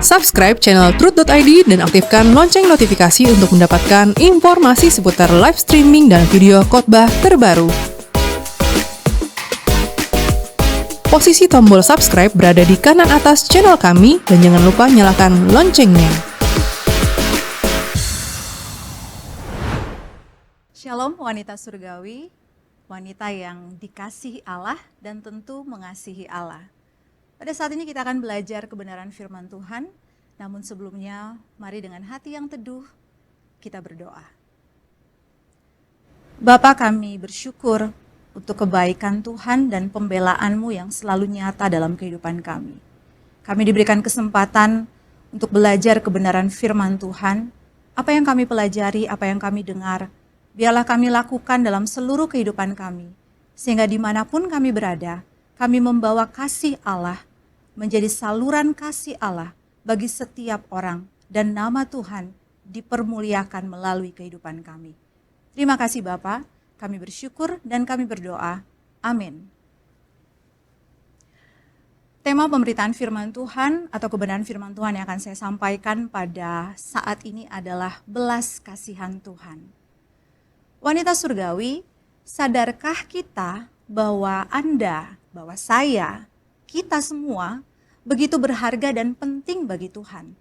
Subscribe channel Truth.id dan aktifkan lonceng notifikasi untuk mendapatkan informasi seputar live streaming dan video khotbah terbaru. Posisi tombol subscribe berada di kanan atas channel kami dan jangan lupa nyalakan loncengnya. Shalom wanita surgawi, wanita yang dikasihi Allah dan tentu mengasihi Allah. Pada saat ini kita akan belajar kebenaran firman Tuhan, namun sebelumnya mari dengan hati yang teduh kita berdoa. Bapa, kami bersyukur untuk kebaikan Tuhan dan pembela-Mu yang selalu nyata dalam kehidupan kami. Kami diberikan kesempatan untuk belajar kebenaran firman Tuhan. Apa yang kami pelajari, apa yang kami dengar, biarlah kami lakukan dalam seluruh kehidupan kami, sehingga dimanapun kami berada, kami membawa kasih Allah, menjadi saluran kasih Allah bagi setiap orang, dan nama Tuhan dipermuliakan melalui kehidupan kami. Terima kasih Bapa, kami bersyukur dan kami berdoa. Amin. Tema pemberitaan firman Tuhan atau kebenaran firman Tuhan yang akan saya sampaikan pada saat ini adalah belas kasihan Tuhan. Wanita surgawi, sadarkah kita bahwa Anda, bahwa saya, kita semua begitu berharga dan penting bagi Tuhan.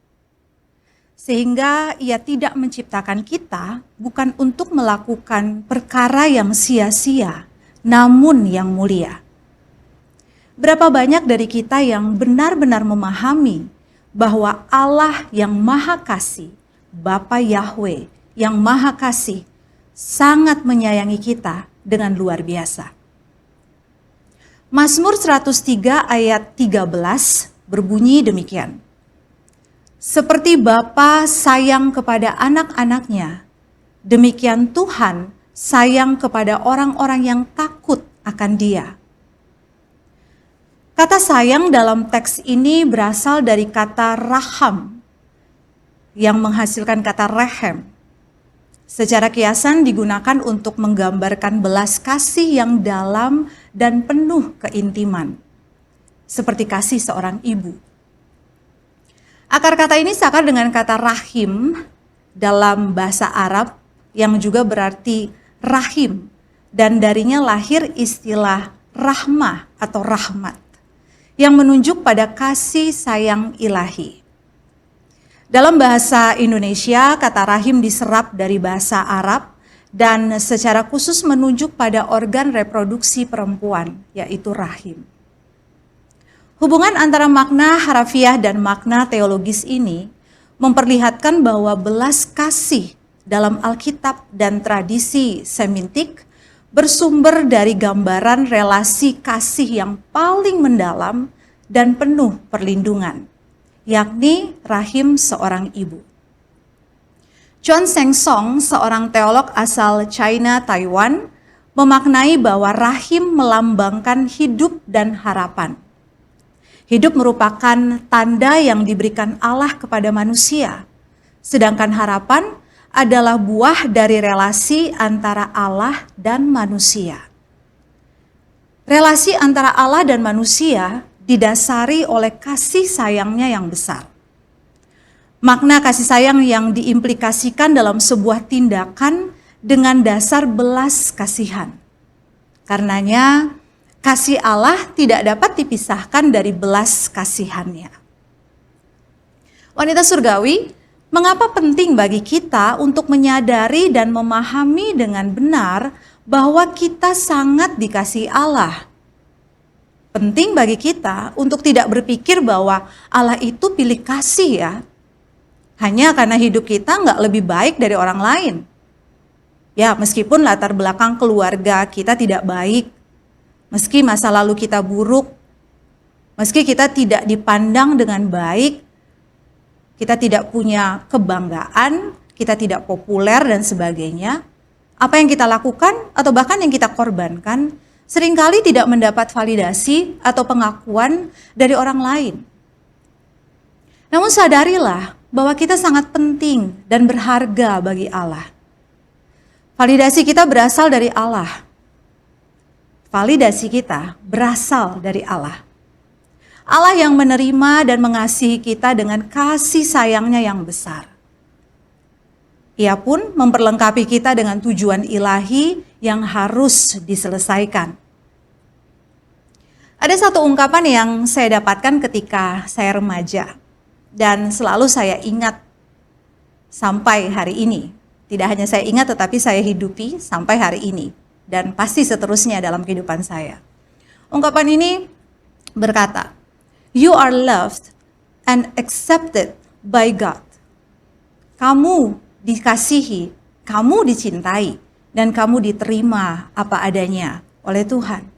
Sehingga Ia tidak menciptakan kita bukan untuk melakukan perkara yang sia-sia, namun yang mulia. Berapa banyak dari kita yang benar-benar memahami bahwa Allah yang Maha Kasih, Bapa Yahweh yang Maha Kasih, sangat menyayangi kita dengan luar biasa. Mazmur 103 ayat 13 berbunyi demikian. Seperti Bapa sayang kepada anak-anaknya, demikian Tuhan sayang kepada orang-orang yang takut akan Dia. Kata sayang dalam teks ini berasal dari kata raham yang menghasilkan kata rehem. Secara kiasan digunakan untuk menggambarkan belas kasih yang dalam dan penuh keintiman, seperti kasih seorang ibu. Akar kata ini seakar dengan kata rahim dalam bahasa Arab yang juga berarti rahim, dan darinya lahir istilah rahmah atau rahmat yang menunjuk pada kasih sayang ilahi. Dalam bahasa Indonesia, kata rahim diserap dari bahasa Arab dan secara khusus menunjuk pada organ reproduksi perempuan, yaitu rahim. Hubungan antara makna harafiah dan makna teologis ini memperlihatkan bahwa belas kasih dalam Alkitab dan tradisi Semitik bersumber dari gambaran relasi kasih yang paling mendalam dan penuh perlindungan, yakni rahim seorang ibu. Chuang Zeng Song, seorang teolog asal China, Taiwan, memaknai bahwa rahim melambangkan hidup dan harapan. Hidup merupakan tanda yang diberikan Allah kepada manusia, sedangkan harapan adalah buah dari relasi antara Allah dan manusia. Relasi antara Allah dan manusia didasari oleh kasih sayangnya yang besar. Makna kasih sayang yang diimplikasikan dalam sebuah tindakan dengan dasar belas kasihan. Karenanya, kasih Allah tidak dapat dipisahkan dari belas kasihannya. Wanita surgawi, mengapa penting bagi kita untuk menyadari dan memahami dengan benar bahwa kita sangat dikasihi Allah? Penting bagi kita untuk tidak berpikir bahwa Allah itu pilih kasih ya, hanya karena hidup kita nggak lebih baik dari orang lain. Ya, meskipun latar belakang keluarga kita tidak baik, meski masa lalu kita buruk, meski kita tidak dipandang dengan baik, kita tidak punya kebanggaan, kita tidak populer dan sebagainya, apa yang kita lakukan atau bahkan yang kita korbankan seringkali tidak mendapat validasi atau pengakuan dari orang lain. Namun sadarilah bahwa kita sangat penting dan berharga bagi Allah. Validasi kita berasal dari Allah. Validasi kita berasal dari Allah. Allah yang menerima dan mengasihi kita dengan kasih sayangnya yang besar. Ia pun memperlengkapi kita dengan tujuan ilahi yang harus diselesaikan. Ada satu ungkapan yang saya dapatkan ketika saya remaja dan selalu saya ingat sampai hari ini. Tidak hanya saya ingat tetapi saya hidupi sampai hari ini dan pasti seterusnya dalam kehidupan saya. Ungkapan ini berkata, "You are loved and accepted by God." Kamu dikasihi, kamu dicintai, dan kamu diterima apa adanya oleh Tuhan.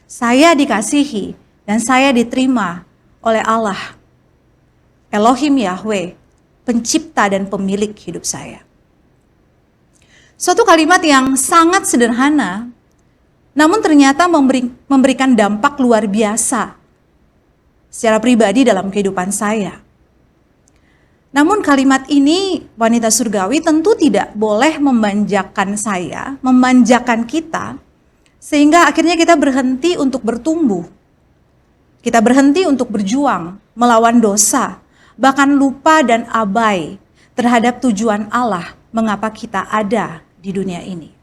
Saya dikasihi dan saya diterima oleh Allah, Elohim Yahweh, pencipta dan pemilik hidup saya. Suatu kalimat yang sangat sederhana, namun ternyata memberikan dampak luar biasa secara pribadi dalam kehidupan saya. Namun kalimat ini, wanita surgawi, tentu tidak boleh memanjakan saya, memanjakan kita, sehingga akhirnya kita berhenti untuk bertumbuh. Kita berhenti untuk berjuang, melawan dosa, bahkan lupa dan abai terhadap tujuan Allah mengapa kita ada di dunia ini.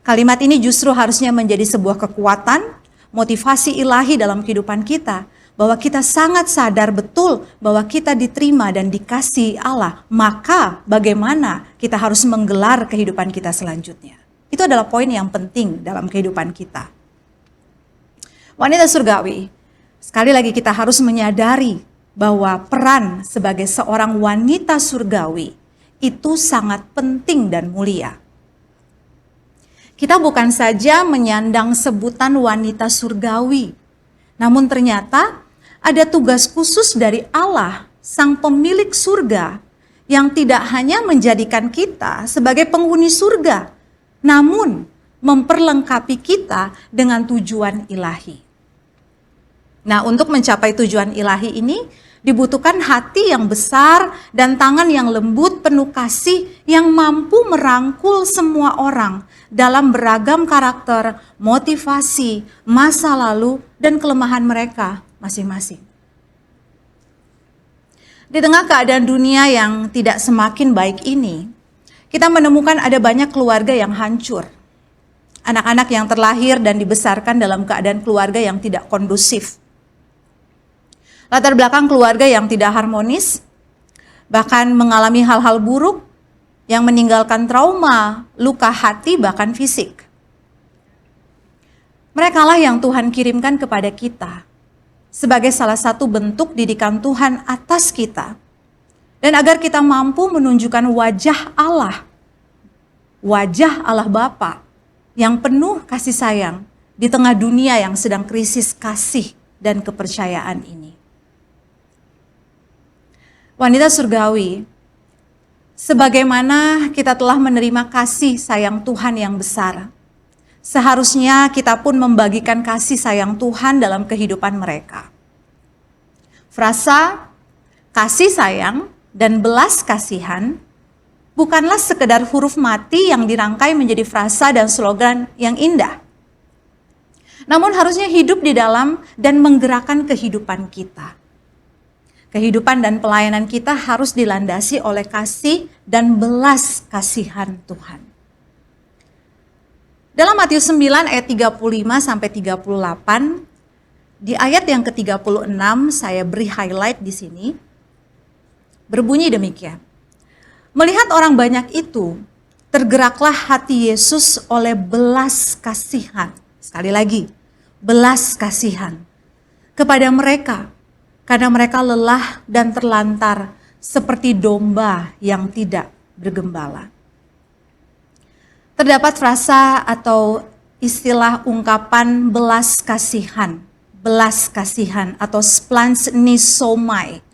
Kalimat ini justru harusnya menjadi sebuah kekuatan, motivasi ilahi dalam kehidupan kita, bahwa kita sangat sadar betul bahwa kita diterima dan dikasihi Allah, maka bagaimana kita harus menggelar kehidupan kita selanjutnya. Itu adalah poin yang penting dalam kehidupan kita. Wanita surgawi, sekali lagi kita harus menyadari bahwa peran sebagai seorang wanita surgawi itu sangat penting dan mulia. Kita bukan saja menyandang sebutan wanita surgawi, namun ternyata ada tugas khusus dari Allah, sang pemilik surga, yang tidak hanya menjadikan kita sebagai penghuni surga, namun memperlengkapi kita dengan tujuan ilahi. Nah, untuk mencapai tujuan ilahi ini, dibutuhkan hati yang besar dan tangan yang lembut penuh kasih yang mampu merangkul semua orang dalam beragam karakter, motivasi, masa lalu, dan kelemahan mereka masing-masing. Di tengah keadaan dunia yang tidak semakin baik ini, kita menemukan ada banyak keluarga yang hancur. Anak-anak yang terlahir dan dibesarkan dalam keadaan keluarga yang tidak kondusif. Latar belakang keluarga yang tidak harmonis, bahkan mengalami hal-hal buruk yang meninggalkan trauma, luka hati, bahkan fisik. Merekalah yang Tuhan kirimkan kepada kita sebagai salah satu bentuk didikan Tuhan atas kita. Dan agar kita mampu menunjukkan wajah Allah Bapa yang penuh kasih sayang di tengah dunia yang sedang krisis kasih dan kepercayaan ini. Wanita surgawi, sebagaimana kita telah menerima kasih sayang Tuhan yang besar, seharusnya kita pun membagikan kasih sayang Tuhan dalam kehidupan mereka. Frasa kasih sayang dan belas kasihan bukanlah sekedar huruf mati yang dirangkai menjadi frasa dan slogan yang indah. Namun harusnya hidup di dalam dan menggerakkan kehidupan kita. Kehidupan dan pelayanan kita harus dilandasi oleh kasih dan belas kasihan Tuhan. Dalam Matius 9 ayat 35 sampai 38, di ayat yang ke-36 saya beri highlight di sini. Berbunyi demikian. Melihat orang banyak itu, tergeraklah hati Yesus oleh belas kasihan. Sekali lagi, belas kasihan kepada mereka. Karena mereka lelah dan terlantar seperti domba yang tidak bergembala. Terdapat frasa atau istilah ungkapan belas kasihan atau splanchnizomai.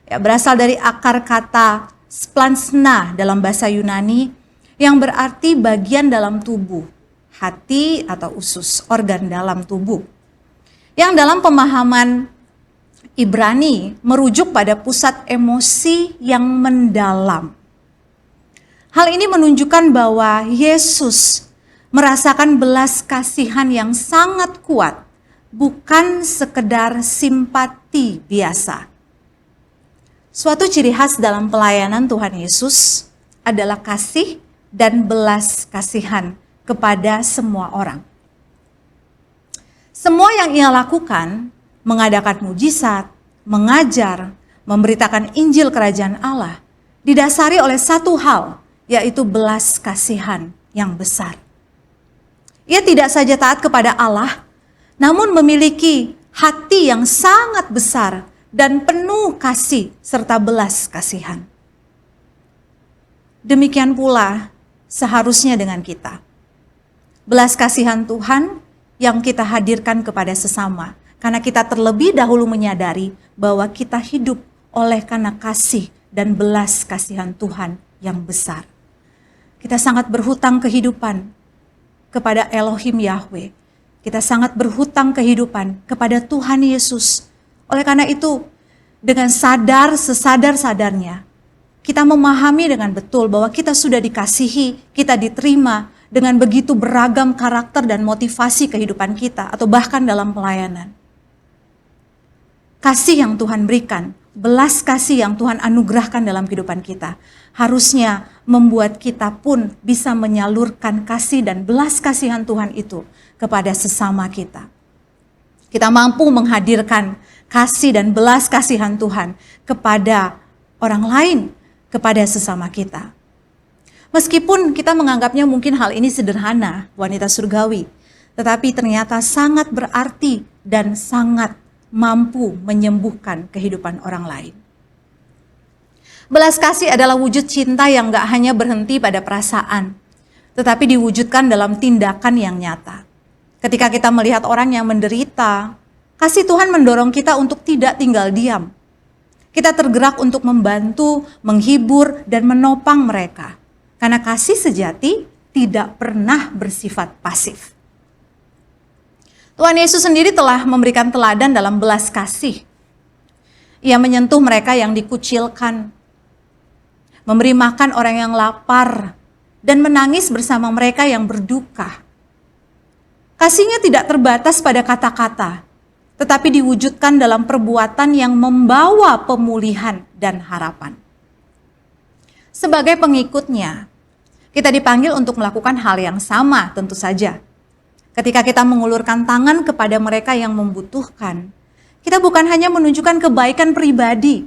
Ya, berasal dari akar kata splanchna dalam bahasa Yunani yang berarti bagian dalam tubuh, hati atau usus, organ dalam tubuh. Yang dalam pemahaman Ibrani merujuk pada pusat emosi yang mendalam. Hal ini menunjukkan bahwa Yesus merasakan belas kasihan yang sangat kuat bukan sekedar simpati biasa. Suatu ciri khas dalam pelayanan Tuhan Yesus adalah kasih dan belas kasihan kepada semua orang. Semua yang ia lakukan, mengadakan mujizat, mengajar, memberitakan Injil Kerajaan Allah, didasari oleh satu hal, yaitu belas kasihan yang besar. Ia tidak saja taat kepada Allah, namun memiliki hati yang sangat besar dan penuh kasih serta belas kasihan. Demikian pula seharusnya dengan kita. Belas kasihan Tuhan yang kita hadirkan kepada sesama, karena kita terlebih dahulu menyadari bahwa kita hidup oleh karena kasih dan belas kasihan Tuhan yang besar. Kita sangat berhutang kehidupan kepada Elohim Yahweh. Kita sangat berhutang kehidupan kepada Tuhan Yesus. Oleh karena itu, dengan sesadar-sadarnya, kita memahami dengan betul bahwa kita sudah dikasihi, kita diterima dengan begitu beragam karakter dan motivasi kehidupan kita, atau bahkan dalam pelayanan. Kasih yang Tuhan berikan, belas kasih yang Tuhan anugerahkan dalam kehidupan kita, harusnya membuat kita pun bisa menyalurkan kasih dan belas kasihan Tuhan itu kepada sesama kita. Kita mampu menghadirkan kasih dan belas kasihan Tuhan kepada orang lain, kepada sesama kita. Meskipun kita menganggapnya mungkin hal ini sederhana, wanita surgawi, tetapi ternyata sangat berarti dan sangat mampu menyembuhkan kehidupan orang lain. Belas kasih adalah wujud cinta yang gak hanya berhenti pada perasaan, tetapi diwujudkan dalam tindakan yang nyata. Ketika kita melihat orang yang menderita, kasih Tuhan mendorong kita untuk tidak tinggal diam. Kita tergerak untuk membantu, menghibur, dan menopang mereka. Karena kasih sejati tidak pernah bersifat pasif. Tuhan Yesus sendiri telah memberikan teladan dalam belas kasih. Ia menyentuh mereka yang dikucilkan, memberi makan orang yang lapar, dan menangis bersama mereka yang berduka. Kasihnya tidak terbatas pada kata-kata, tetapi diwujudkan dalam perbuatan yang membawa pemulihan dan harapan. Sebagai pengikutnya, kita dipanggil untuk melakukan hal yang sama tentu saja. Ketika kita mengulurkan tangan kepada mereka yang membutuhkan, kita bukan hanya menunjukkan kebaikan pribadi,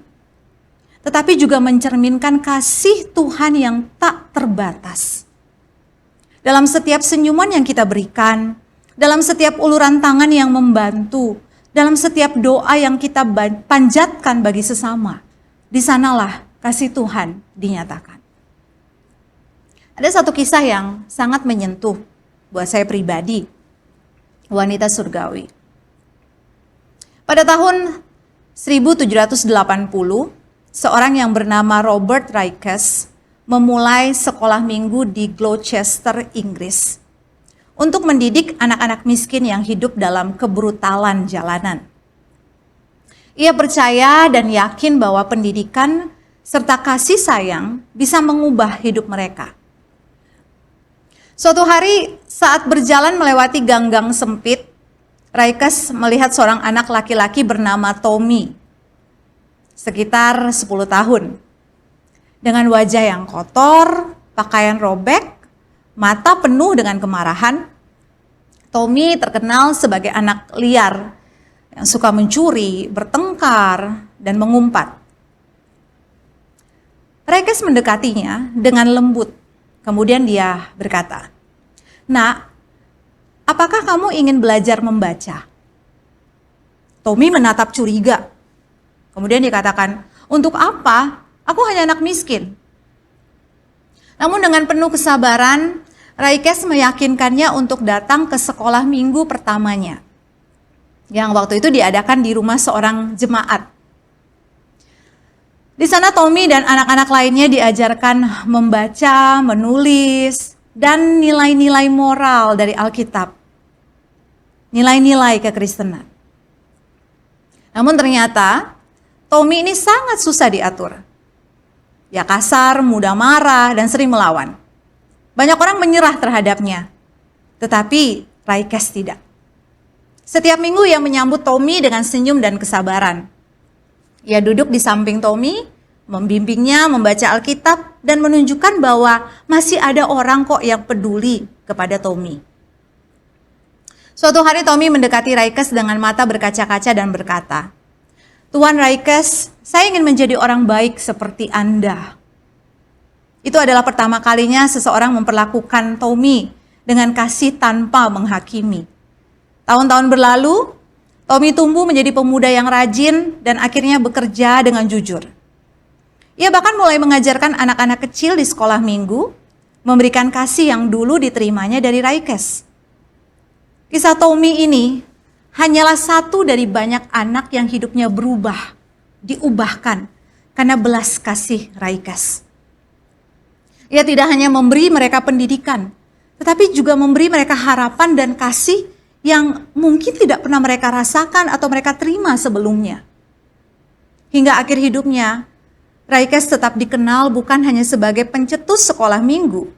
tetapi juga mencerminkan kasih Tuhan yang tak terbatas. Dalam setiap senyuman yang kita berikan, dalam setiap uluran tangan yang membantu, dalam setiap doa yang kita panjatkan bagi sesama, di sanalah kasih Tuhan dinyatakan. Ada satu kisah yang sangat menyentuh buat saya pribadi, wanita surgawi. Pada tahun 1780, seorang yang bernama Robert Raikes memulai sekolah minggu di Gloucester, Inggris, untuk mendidik anak-anak miskin yang hidup dalam kebrutalan jalanan. Ia percaya dan yakin bahwa pendidikan serta kasih sayang bisa mengubah hidup mereka. Suatu hari saat berjalan melewati gang-gang sempit, Raikes melihat seorang anak laki-laki bernama Tommy, sekitar 10 tahun. Dengan wajah yang kotor, pakaian robek, mata penuh dengan kemarahan, Tommy terkenal sebagai anak liar yang suka mencuri, bertengkar, dan mengumpat. Raikes mendekatinya dengan lembut. Kemudian dia berkata, "Nak, apakah kamu ingin belajar membaca?" Tommy menatap curiga. Kemudian dia katakan, "Untuk apa? Aku hanya anak miskin." Namun dengan penuh kesabaran, Raikes meyakinkannya untuk datang ke sekolah minggu pertamanya, yang waktu itu diadakan di rumah seorang jemaat. Di sana Tommy dan anak-anak lainnya diajarkan membaca, menulis, dan nilai-nilai moral dari Alkitab. Nilai-nilai kekristenan. Namun ternyata Tommy ini sangat susah diatur. Dia kasar, mudah marah, dan sering melawan. Banyak orang menyerah terhadapnya. Tetapi Raikes tidak. Setiap minggu ia menyambut Tommy dengan senyum dan kesabaran. Ia duduk di samping Tommy, membimbingnya membaca Alkitab, dan menunjukkan bahwa masih ada orang kok yang peduli kepada Tommy. Suatu hari Tommy mendekati Raikes dengan mata berkaca-kaca dan berkata, "Tuan Raikes, saya ingin menjadi orang baik seperti Anda." Itu adalah pertama kalinya seseorang memperlakukan Tommy dengan kasih tanpa menghakimi. Tahun-tahun berlalu, Tommy tumbuh menjadi pemuda yang rajin dan akhirnya bekerja dengan jujur. Ia bahkan mulai mengajarkan anak-anak kecil di sekolah minggu, memberikan kasih yang dulu diterimanya dari Raikes. Kisah Tommy ini hanyalah satu dari banyak anak yang hidupnya berubah, diubahkan karena belas kasih Raikes. Ia tidak hanya memberi mereka pendidikan, tetapi juga memberi mereka harapan dan kasih yang mungkin tidak pernah mereka rasakan atau mereka terima sebelumnya. Hingga akhir hidupnya, Raikes tetap dikenal bukan hanya sebagai pencetus sekolah minggu,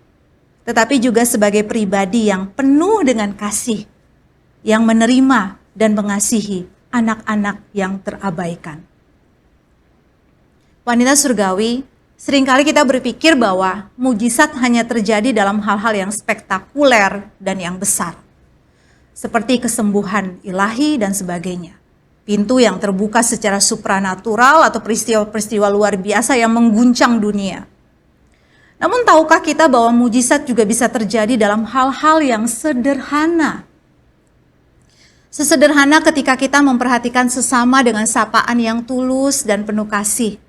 tetapi juga sebagai pribadi yang penuh dengan kasih, yang menerima dan mengasihi anak-anak yang terabaikan. Wanita surgawi, seringkali kita berpikir bahwa mujizat hanya terjadi dalam hal-hal yang spektakuler dan yang besar, seperti kesembuhan ilahi dan sebagainya. Pintu yang terbuka secara supranatural atau peristiwa-peristiwa luar biasa yang mengguncang dunia. Namun tahukah kita bahwa mujizat juga bisa terjadi dalam hal-hal yang sederhana? Sesederhana ketika kita memperhatikan sesama dengan sapaan yang tulus dan penuh kasih,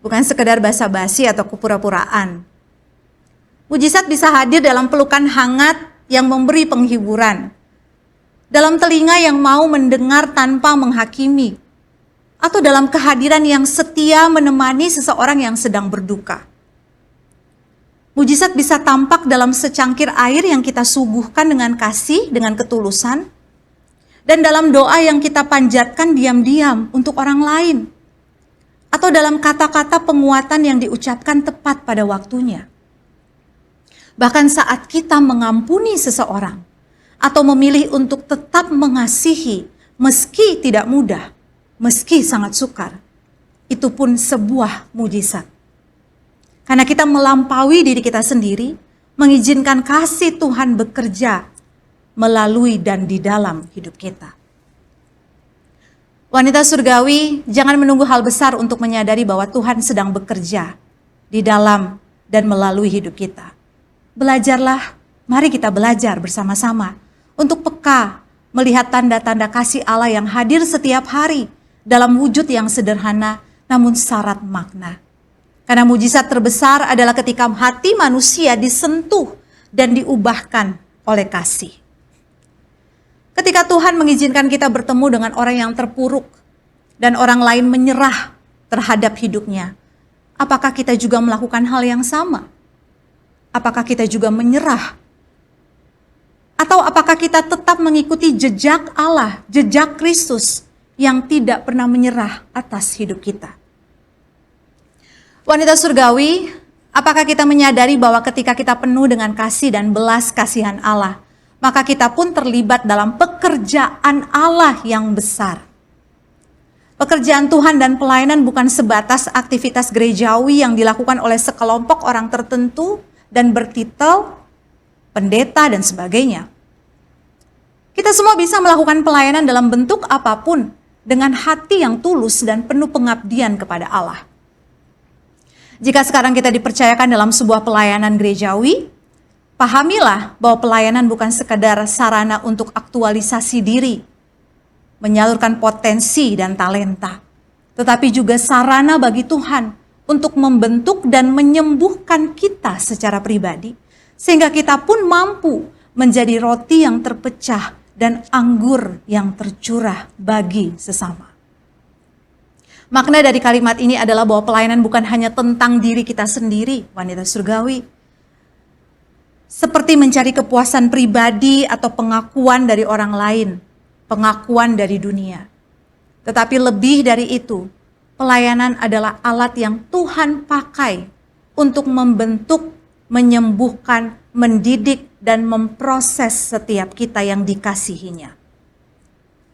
bukan sekedar basa-basi atau kepura-puraan. Mujizat bisa hadir dalam pelukan hangat yang memberi penghiburan, dalam telinga yang mau mendengar tanpa menghakimi, atau dalam kehadiran yang setia menemani seseorang yang sedang berduka. Mujizat bisa tampak dalam secangkir air yang kita suguhkan dengan kasih, dengan ketulusan, dan dalam doa yang kita panjatkan diam-diam untuk orang lain, atau dalam kata-kata penguatan yang diucapkan tepat pada waktunya. Bahkan saat kita mengampuni seseorang, atau memilih untuk tetap mengasihi meski tidak mudah, meski sangat sukar, itu pun sebuah mujizat. Karena kita melampaui diri kita sendiri, mengizinkan kasih Tuhan bekerja melalui dan di dalam hidup kita. Wanita surgawi, jangan menunggu hal besar untuk menyadari bahwa Tuhan sedang bekerja di dalam dan melalui hidup kita. Belajarlah, mari kita belajar bersama-sama untuk peka melihat tanda-tanda kasih Allah yang hadir setiap hari dalam wujud yang sederhana namun syarat makna. Karena mujizat terbesar adalah ketika hati manusia disentuh dan diubahkan oleh kasih. Ketika Tuhan mengizinkan kita bertemu dengan orang yang terpuruk dan orang lain menyerah terhadap hidupnya, apakah kita juga melakukan hal yang sama? Apakah kita juga menyerah? Atau apakah kita tetap mengikuti jejak Allah, jejak Kristus yang tidak pernah menyerah atas hidup kita? Wanita surgawi, apakah kita menyadari bahwa ketika kita penuh dengan kasih dan belas kasihan Allah, maka kita pun terlibat dalam pekerjaan Allah yang besar? Pekerjaan Tuhan dan pelayanan bukan sebatas aktivitas gerejawi yang dilakukan oleh sekelompok orang tertentu dan bertitel pendeta dan sebagainya. Kita semua bisa melakukan pelayanan dalam bentuk apapun dengan hati yang tulus dan penuh pengabdian kepada Allah. Jika sekarang kita dipercayakan dalam sebuah pelayanan gerejawi, pahamilah bahwa pelayanan bukan sekadar sarana untuk aktualisasi diri, menyalurkan potensi dan talenta, tetapi juga sarana bagi Tuhan untuk membentuk dan menyembuhkan kita secara pribadi, sehingga kita pun mampu menjadi roti yang terpecah dan anggur yang tercurah bagi sesama. Makna dari kalimat ini adalah bahwa pelayanan bukan hanya tentang diri kita sendiri, wanita surgawi. Seperti mencari kepuasan pribadi atau pengakuan dari orang lain, pengakuan dari dunia. Tetapi lebih dari itu, pelayanan adalah alat yang Tuhan pakai untuk membentuk, menyembuhkan, mendidik, dan memproses setiap kita yang dikasihinya.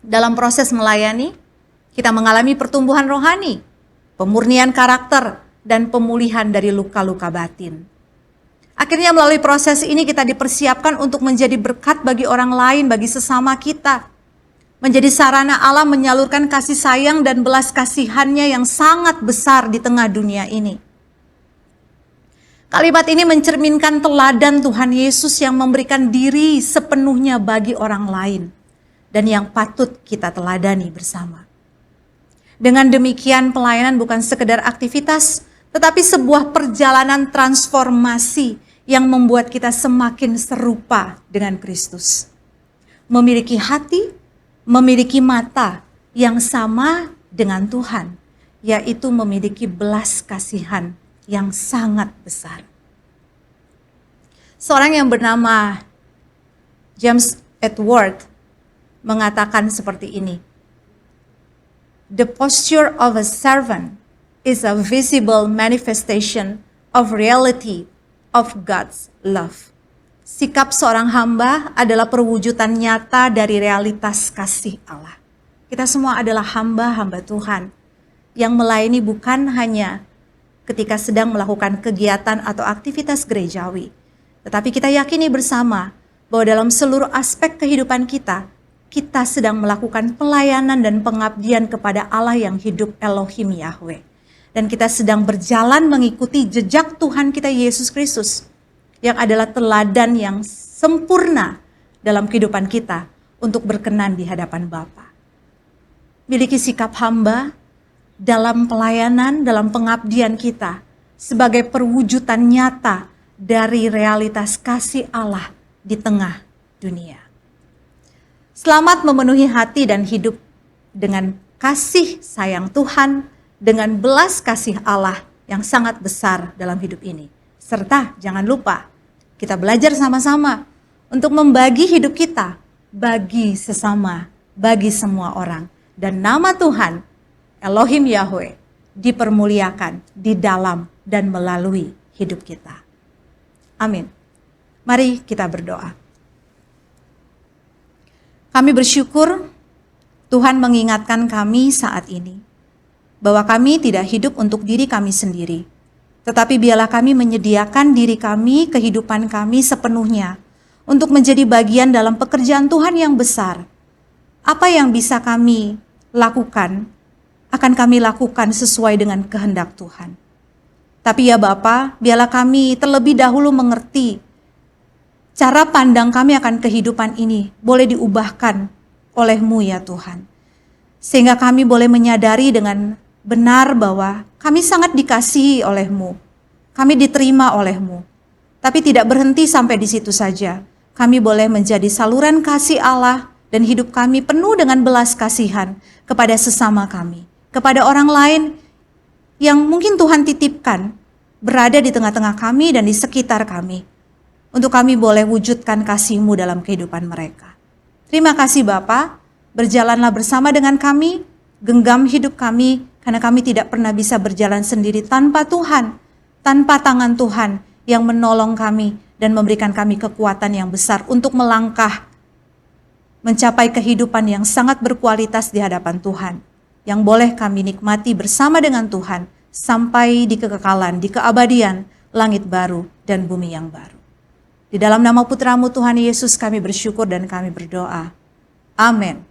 Dalam proses melayani, kita mengalami pertumbuhan rohani, pemurnian karakter, dan pemulihan dari luka-luka batin. Akhirnya melalui proses ini kita dipersiapkan untuk menjadi berkat bagi orang lain, bagi sesama kita. Menjadi sarana Allah menyalurkan kasih sayang dan belas kasihannya yang sangat besar di tengah dunia ini. Kalimat ini mencerminkan teladan Tuhan Yesus yang memberikan diri sepenuhnya bagi orang lain. Dan yang patut kita teladani bersama. Dengan demikian pelayanan bukan sekedar aktivitas, tetapi sebuah perjalanan transformasi yang membuat kita semakin serupa dengan Kristus. Memiliki hati, memiliki mata yang sama dengan Tuhan, yaitu memiliki belas kasihan yang sangat besar. Seorang yang bernama James Edward mengatakan seperti ini. The posture of a servant is a visible manifestation of reality of God's love. Sikap seorang hamba adalah perwujudan nyata dari realitas kasih Allah. Kita semua adalah hamba-hamba Tuhan yang melayani bukan hanya ketika sedang melakukan kegiatan atau aktivitas gerejawi, tetapi kita yakini bersama bahwa dalam seluruh aspek kehidupan kita sedang melakukan pelayanan dan pengabdian kepada Allah yang hidup, Elohim Yahweh. Dan kita sedang berjalan mengikuti jejak Tuhan kita Yesus Kristus, yang adalah teladan yang sempurna dalam kehidupan kita untuk berkenan di hadapan Bapa. Miliki sikap hamba dalam pelayanan, dalam pengabdian kita, sebagai perwujudan nyata dari realitas kasih Allah di tengah dunia. Selamat memenuhi hati dan hidup dengan kasih sayang Tuhan, dengan belas kasih Allah yang sangat besar dalam hidup ini. Serta jangan lupa, kita belajar sama-sama untuk membagi hidup kita bagi sesama, bagi semua orang. Dan nama Tuhan, Elohim Yahweh, dipermuliakan di dalam dan melalui hidup kita. Amin. Mari kita berdoa. Kami bersyukur Tuhan mengingatkan kami saat ini bahwa kami tidak hidup untuk diri kami sendiri, tetapi biarlah kami menyediakan diri kami, kehidupan kami sepenuhnya untuk menjadi bagian dalam pekerjaan Tuhan yang besar. Apa yang bisa kami lakukan, akan kami lakukan sesuai dengan kehendak Tuhan. Tapi ya Bapa, biarlah kami terlebih dahulu mengerti cara pandang kami akan kehidupan ini boleh diubahkan oleh-Mu ya Tuhan. Sehingga kami boleh menyadari dengan benar bahwa kami sangat dikasihi oleh-Mu. Kami diterima oleh-Mu. Tapi tidak berhenti sampai di situ saja. Kami boleh menjadi saluran kasih Allah dan hidup kami penuh dengan belas kasihan kepada sesama kami. Kepada orang lain yang mungkin Tuhan titipkan berada di tengah-tengah kami dan di sekitar kami. Untuk kami boleh wujudkan kasih-Mu dalam kehidupan mereka. Terima kasih Bapa, berjalanlah bersama dengan kami, genggam hidup kami, karena kami tidak pernah bisa berjalan sendiri tanpa Tuhan, tanpa tangan Tuhan yang menolong kami dan memberikan kami kekuatan yang besar untuk melangkah, mencapai kehidupan yang sangat berkualitas di hadapan Tuhan, yang boleh kami nikmati bersama dengan Tuhan, sampai di kekekalan, di keabadian, langit baru dan bumi yang baru. Di dalam nama Putra-Mu Tuhan Yesus kami bersyukur dan kami berdoa. Amin.